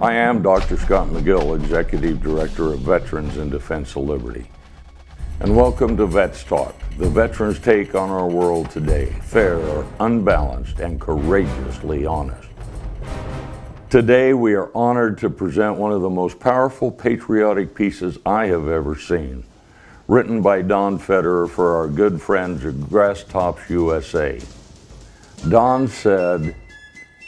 I am Dr. Scott McGill, Executive Director of Veterans in Defense of Liberty. And welcome to Vets Talk, the veterans' take on our world today, fair, unbalanced, and courageously honest. Today we are honored to present one of the most powerful patriotic pieces I have ever seen, written by Don Federer for our good friends at Grass Tops USA. Don said,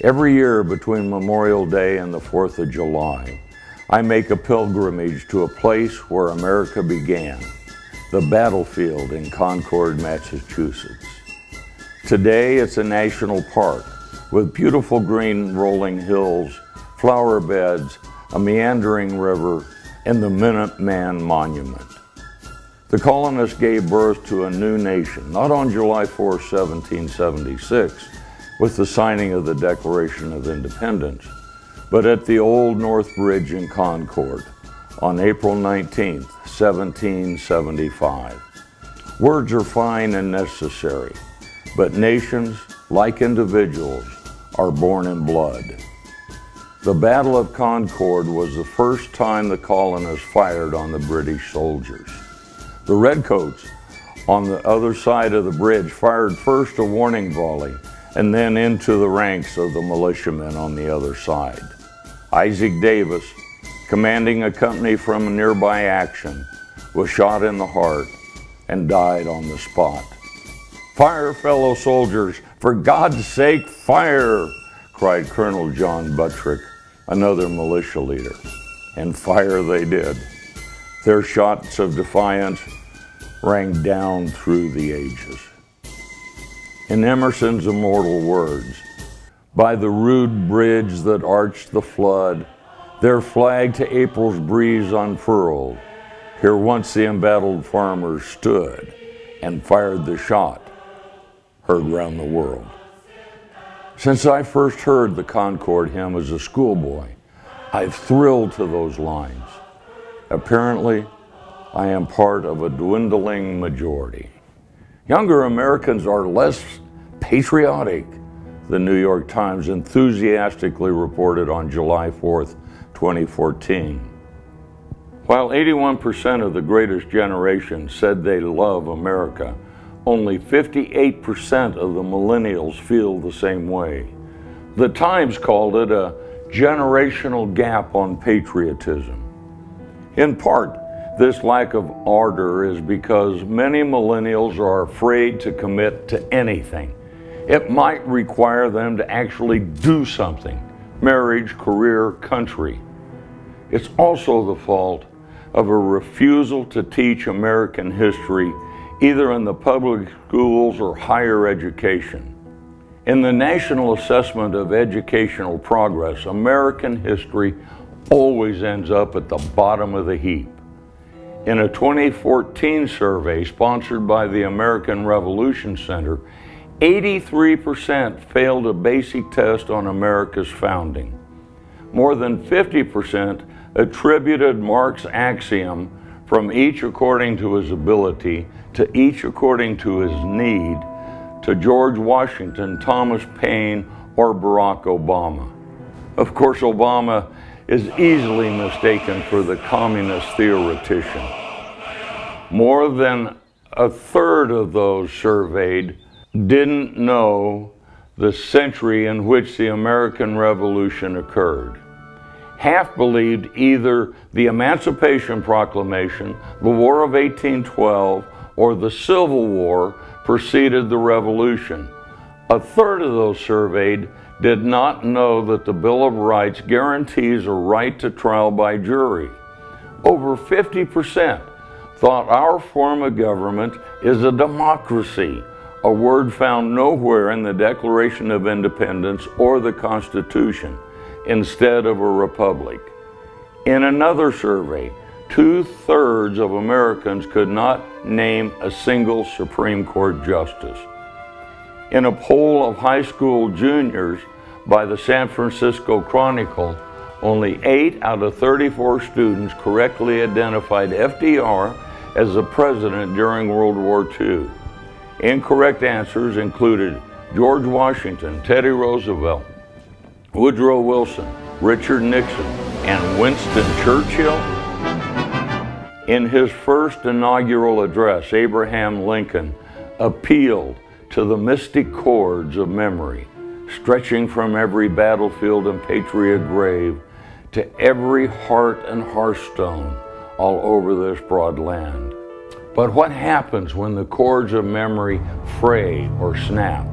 "Every year between Memorial Day and the 4th of July, I make a pilgrimage to a place where America began, the battlefield in Concord, Massachusetts. Today it's a national park with beautiful green rolling hills, flower beds, a meandering river, and the Minuteman Monument." The colonists gave birth to a new nation, not on July 4, 1776, with the signing of the Declaration of Independence, but at the Old North Bridge in Concord on April 19, 1775. Words are fine and necessary, but nations, like individuals, are born in blood. The Battle of Concord was the first time the colonists fired on the British soldiers. The Redcoats on the other side of the bridge fired first a warning volley and then into the ranks of the militiamen on the other side. Isaac Davis, commanding a company from a nearby action, was shot in the heart and died on the spot. "Fire, fellow soldiers! For God's sake, fire!" cried Colonel John Buttrick, another militia leader. And fire they did. Their shots of defiance rang down through the ages. In Emerson's immortal words, "By the rude bridge that arched the flood, their flag to April's breeze unfurled, here once the embattled farmers stood and fired the shot heard round the world." Since I first heard the Concord hymn as a schoolboy, I've thrilled to those lines. Apparently, I am part of a dwindling majority. Younger Americans are less patriotic, the New York Times enthusiastically reported on July 4th, 2014. While 81% of the greatest generation said they love America, only 58% of the millennials feel the same way. The Times called it a generational gap on patriotism. In part, this lack of ardor is because many millennials are afraid to commit to anything. It might require them to actually do something: marriage, career, country. It's also the fault of a refusal to teach American history either in the public schools or higher education. In the National Assessment of Educational Progress, American history always ends up at the bottom of the heap. In a 2014 survey sponsored by the American Revolution Center, 83% failed a basic test on America's founding. More than 50% attributed Marx's axiom, "from each according to his ability, to each according to his need," to George Washington, Thomas Paine, or Barack Obama. Of course, Obama is easily mistaken for the communist theoretician. More than a third of those surveyed didn't know the century in which the American Revolution occurred. Half believed either the Emancipation Proclamation, the War of 1812, or the Civil War preceded the Revolution. A third of those surveyed did not know that the Bill of Rights guarantees a right to trial by jury. Over 50% thought our form of government is a democracy, a word found nowhere in the Declaration of Independence or the Constitution, instead of a republic. In another survey, 2/3 of Americans could not name a single Supreme Court justice. In a poll of high school juniors by the San Francisco Chronicle, only 8 out of 34 students correctly identified FDR as the president during World War II. Incorrect answers included George Washington, Teddy Roosevelt, Woodrow Wilson, Richard Nixon, And Winston Churchill? In his first inaugural address, Abraham Lincoln appealed to the mystic chords of memory, stretching from every battlefield and patriot grave to every heart and hearthstone all over this broad land. But what happens when the cords of memory fray or snap?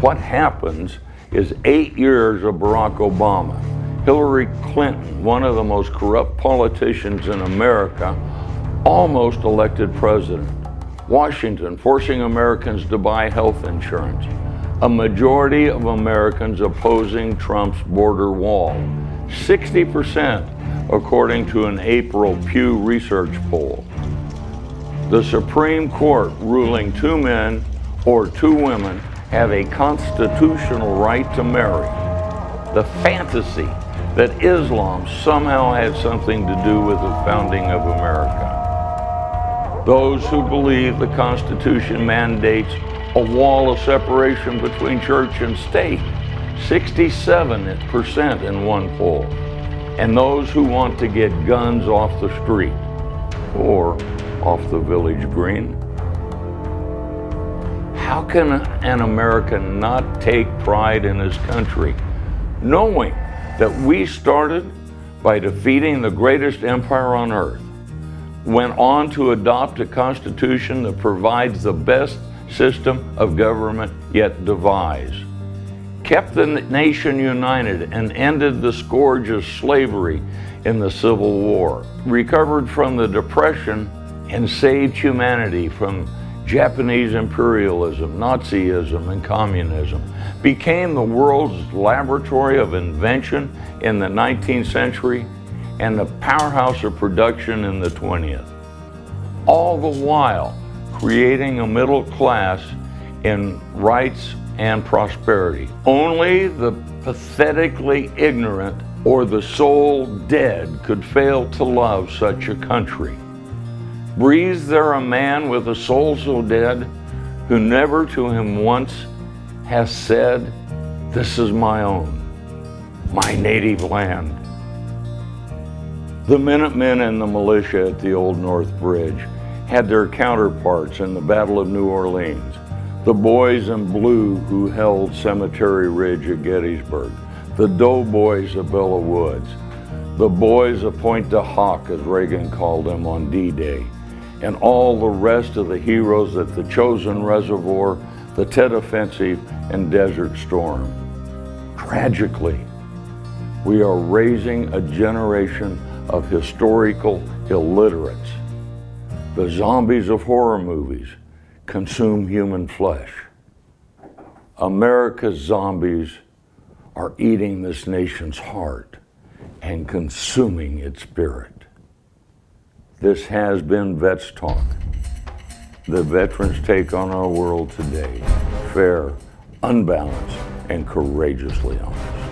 What happens is 8 years of Barack Obama, Hillary Clinton, one of the most corrupt politicians in America, almost elected president. Washington forcing Americans to buy health insurance. A majority of Americans opposing Trump's border wall. 60% according to an April Pew Research poll. The Supreme Court ruling 2 men or 2 women have a constitutional right to marry. The fantasy that Islam somehow had something to do with the founding of America. Those who believe the Constitution mandates a wall of separation between church and state, 67% in one poll. And those who want to get guns off the street or off the village green. How can an American not take pride in his country, knowing that we started by defeating the greatest empire on earth, went on to adopt a constitution that provides the best system of government yet divides, kept the nation united and ended the scourge of slavery in the Civil War, recovered from the Depression and saved humanity from Japanese imperialism, Nazism, and communism, became the world's laboratory of invention in the 19th century and the powerhouse of production in the 20th. All the while creating a middle class in rights and prosperity. Only the pathetically ignorant or the soul dead could fail to love such a country. Breathes there a man with a soul so dead, who never to him once has said, "This is my own, my native land"? The Minutemen and the militia at the Old North Bridge had their counterparts in the Battle of New Orleans, the boys in blue who held Cemetery Ridge at Gettysburg, the doughboys of Belleau Woods, the boys of Pointe du Hoc, as Reagan called them, on D-Day, and all the rest of the heroes at the Chosin Reservoir, the Tet Offensive, and Desert Storm. Tragically, we are raising a generation of historical illiterates. The zombies of horror movies consume human flesh. America's zombies are eating this nation's heart and consuming its spirit. This has been Vets Talk, the veterans' take on our world today, fair, unbalanced, and courageously honest.